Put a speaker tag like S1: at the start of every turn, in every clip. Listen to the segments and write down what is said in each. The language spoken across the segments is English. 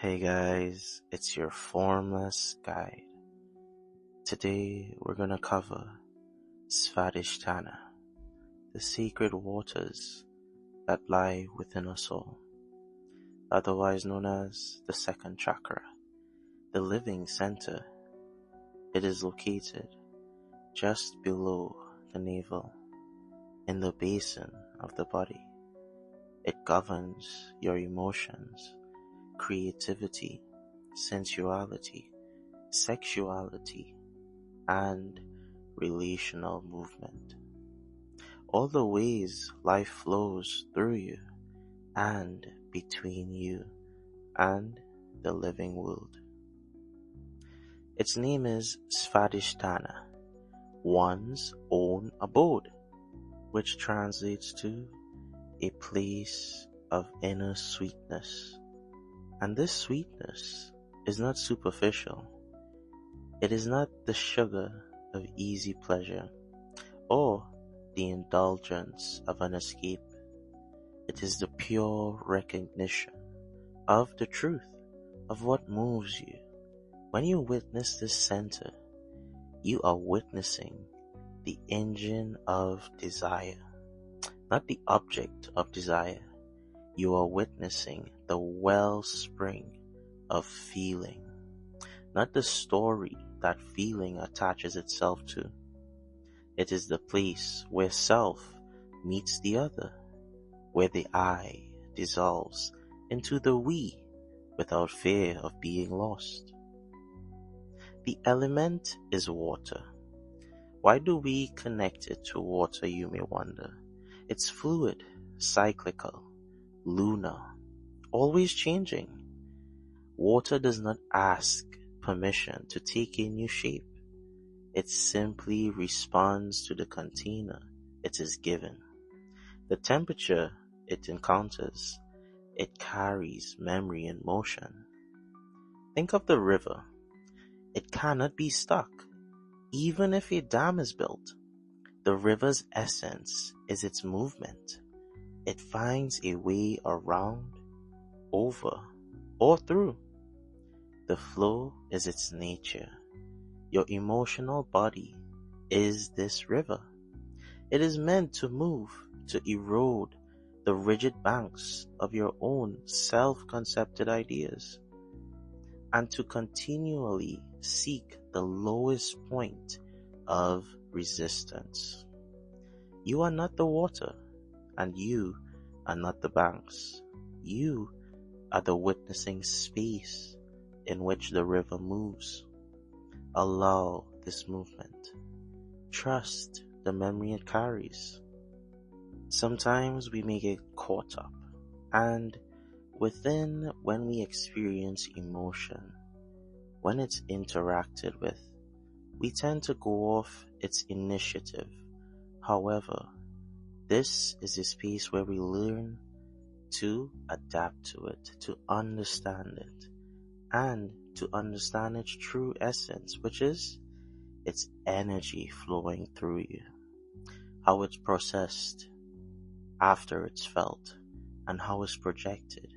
S1: Hey guys, it's your Formless guide. Today we're gonna cover Svadhisthana, the sacred waters that lie within us all, otherwise known as the second chakra, the living center. It is located just below the navel, in the basin of the body. It governs your emotions, creativity, sensuality, sexuality, and relational movement. All the ways life flows through you and between you and the living world. Its name is Svadhisthana, one's own abode, which translates to a place of inner sweetness. And this sweetness is not superficial. It is not the sugar of easy pleasure or the indulgence of an escape. It is the pure recognition of the truth of what moves you. When you witness this center, you are witnessing the engine of desire, not the object of desire. You are witnessing the wellspring of feeling, not the story that feeling attaches itself to. It is the place where self meets the other, where the I dissolves into the we without fear of being lost. The element is water. Why do we connect it to water, you may wonder? It's fluid, cyclical, lunar, always changing. Water does not ask permission to take a new shape. It simply responds to the container it is given. The temperature it encounters, it carries memory and motion. Think of the river. It cannot be stuck, even if a dam is built. The river's essence is its movement. It finds a way around, over, or through. The flow is its nature. Your emotional body is this river. It is meant to move, to erode the rigid banks of your own self-concepted ideas, and to continually seek the lowest point of resistance. You are not the water, and you are not the banks. You are the witnessing space in which the river moves. Allow this movement. Trust the memory it carries. Sometimes we may get caught up, and when we experience emotion, when it's interacted with, we tend to go off its initiative. However, this is a space where we learn to adapt to it, to understand it, and to understand its true essence, which is its energy flowing through you, how it's processed after it's felt, and how it's projected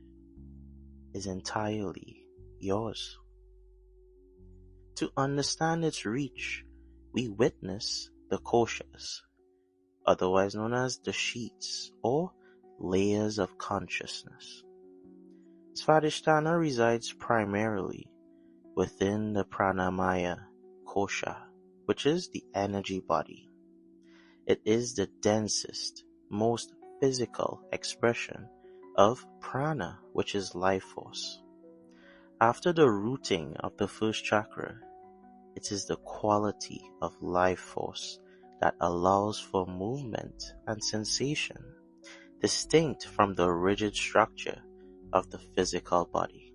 S1: is entirely yours. To understand its reach, we witness the koshas, otherwise known as the sheets or layers of consciousness. Svadhisthana resides primarily within the pranamaya kosha, which is the energy body. It is the densest, most physical expression of prana, which is life force. After the rooting of the first chakra, it is the quality of life force that allows for movement and sensation, distinct from the rigid structure of the physical body.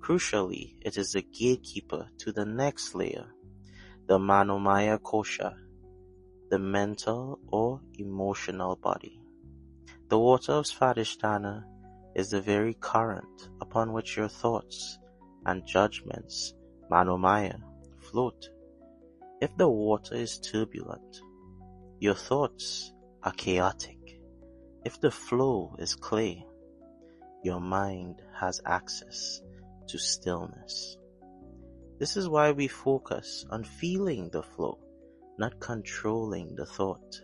S1: Crucially, it is the gatekeeper to the next layer, the manomaya kosha, the mental or emotional body. The water of Svadhisthana is the very current upon which your thoughts and judgments, manomaya, float. If the water is turbulent, your thoughts are chaotic. If the flow is clear, your mind has access to stillness. This is why we focus on feeling the flow, not controlling the thought.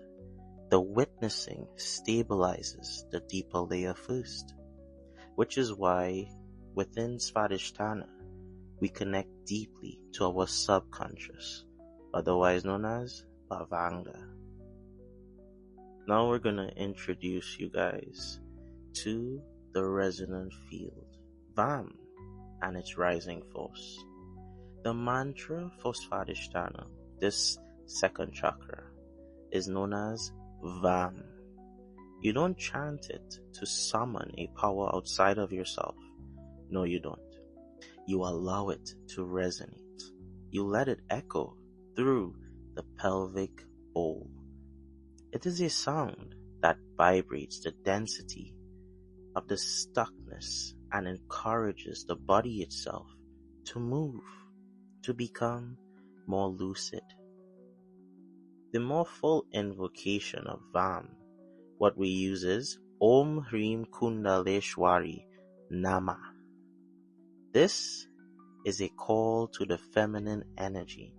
S1: The witnessing stabilizes the deeper layer first, which is why within Svadhisthana, we connect deeply to our subconscious, otherwise known as Bhavanga. Now we're going to introduce you guys to the resonant field, VAM, and its rising force. The mantra for Svadhisthana, this second chakra, is known as VAM. You don't chant it to summon a power outside of yourself. No, you don't. You allow it to resonate. You let it echo through the pelvic bowl. It is a sound that vibrates the density of the stuckness and encourages the body itself to move, to become more lucid. The more full invocation of VAM, what we use is Om Hrim Kundaleshwari Nama. This is a call to the feminine energy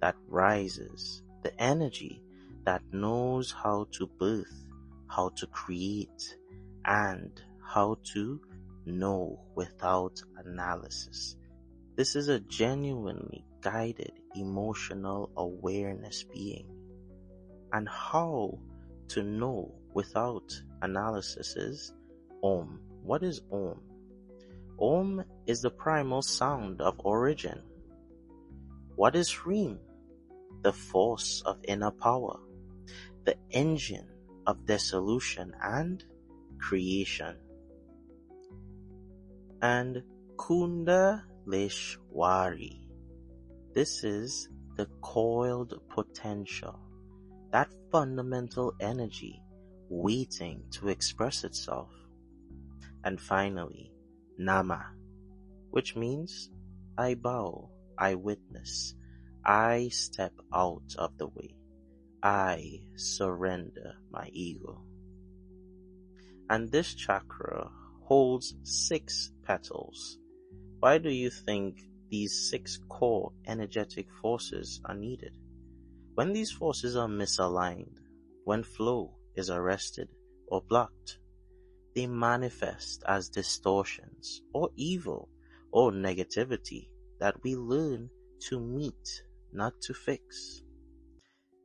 S1: that rises, the energy that knows how to birth, how to create, and how to know without analysis. This is a genuinely guided emotional awareness being. And how to know without analysis is Om. What is Om? Om is the primal sound of origin. What is Hrim? The force of inner power, the engine of dissolution and creation. And Kundaleshwari. This is the coiled potential, that fundamental energy waiting to express itself. And finally, Nama, which means I bow, I witness, I step out of the way, I surrender my ego. And this chakra holds 6 petals. Why do you think these 6 core energetic forces are needed? When these forces are misaligned, when flow is arrested or blocked, they manifest as distortions or evil or negativity that we learn to meet, not to fix.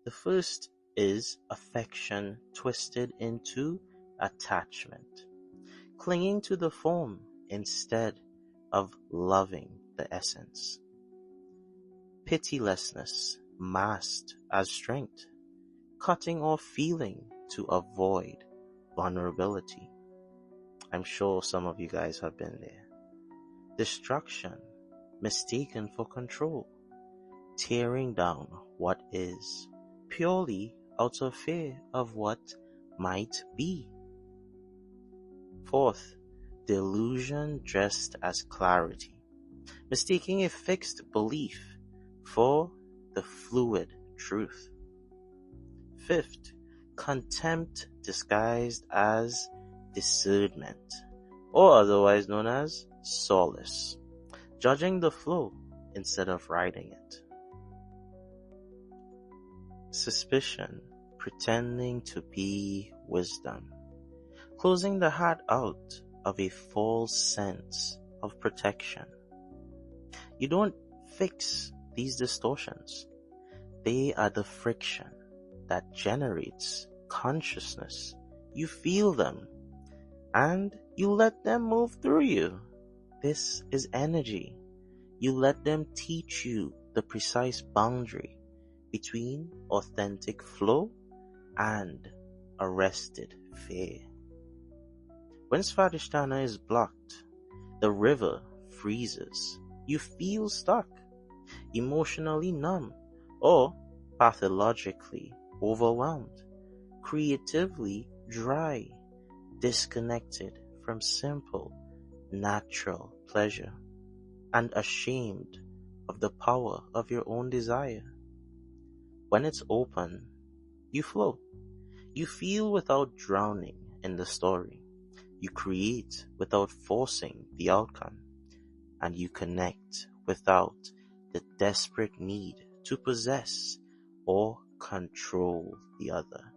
S1: The first is affection twisted into attachment, clinging to the form instead of loving the essence. Pitilessness masked as strength, cutting off feeling to avoid vulnerability. I'm sure some of you guys have been there. Destruction mistaken for control, tearing down what is, purely out of fear of what might be. Fourth, delusion dressed as clarity, mistaking a fixed belief for the fluid truth. Fifth, contempt disguised as discernment, or otherwise known as solace, judging the flow instead of riding it. Suspicion, pretending to be wisdom, closing the heart out of a false sense of protection. You don't fix these distortions. They are the friction that generates consciousness. You feel them and you let them move through you. This is energy. You let them teach you the precise boundary between authentic flow and arrested fear. When Svadhisthana is blocked, the river freezes. You feel stuck, emotionally numb, or pathologically overwhelmed, creatively dry, disconnected from simple, natural pleasure, and ashamed of the power of your own desire. When it's open, you flow. You feel without drowning in the story. You create without forcing the outcome. and you connect without the desperate need to possess or control the other.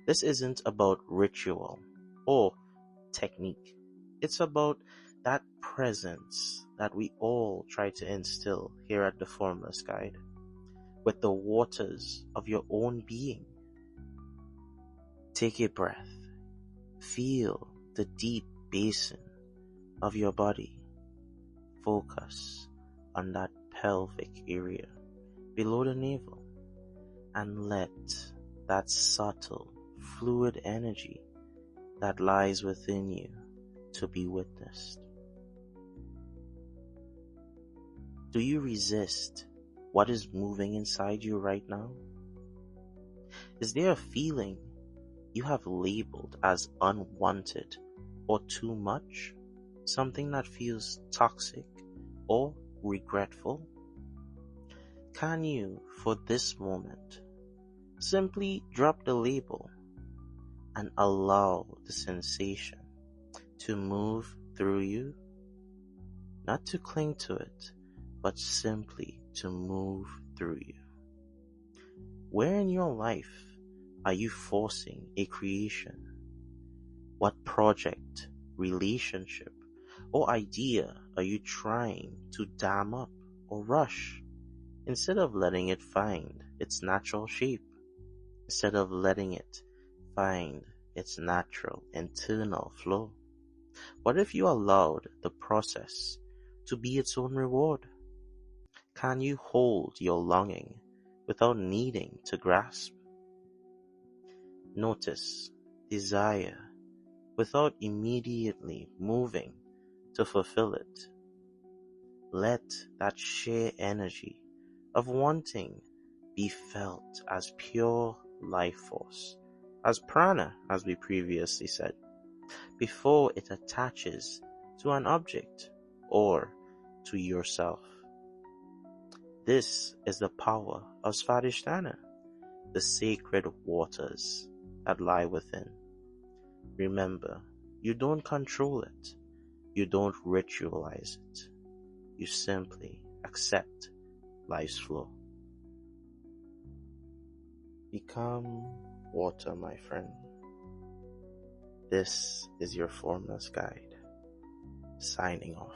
S1: This isn't about ritual or technique. It's about that presence that we all try to instill here at the Formless Guide with the waters of your own being. Take a breath. Feel the deep basin of your body. Focus on that pelvic area below the navel and let that subtle fluid energy that lies within you to be witnessed. Do you resist what is moving inside you right now? Is there a feeling you have labeled as unwanted or too much? Something that feels toxic or regretful? Can you, for this moment, simply drop the label and allow the sensation to move through you? Not to cling to it, but simply to move through you. Where in your life are you forcing a creation? What project, relationship, or idea are you trying to dam up or rush instead of letting it find its natural shape? Instead of letting it find its natural internal flow? What if you allowed the process to be its own reward? Can you hold your longing without needing to grasp? Notice desire without immediately moving to fulfill it. Let that sheer energy of wanting be felt as pure life force, as prana, as we previously said, before it attaches to an object or to yourself. This is the power of Svadhisthana, the sacred waters that lie within. Remember, you don't control it. You don't ritualize it. You simply accept life's flow. Become water, my friend. This is your Formless Guide, signing off.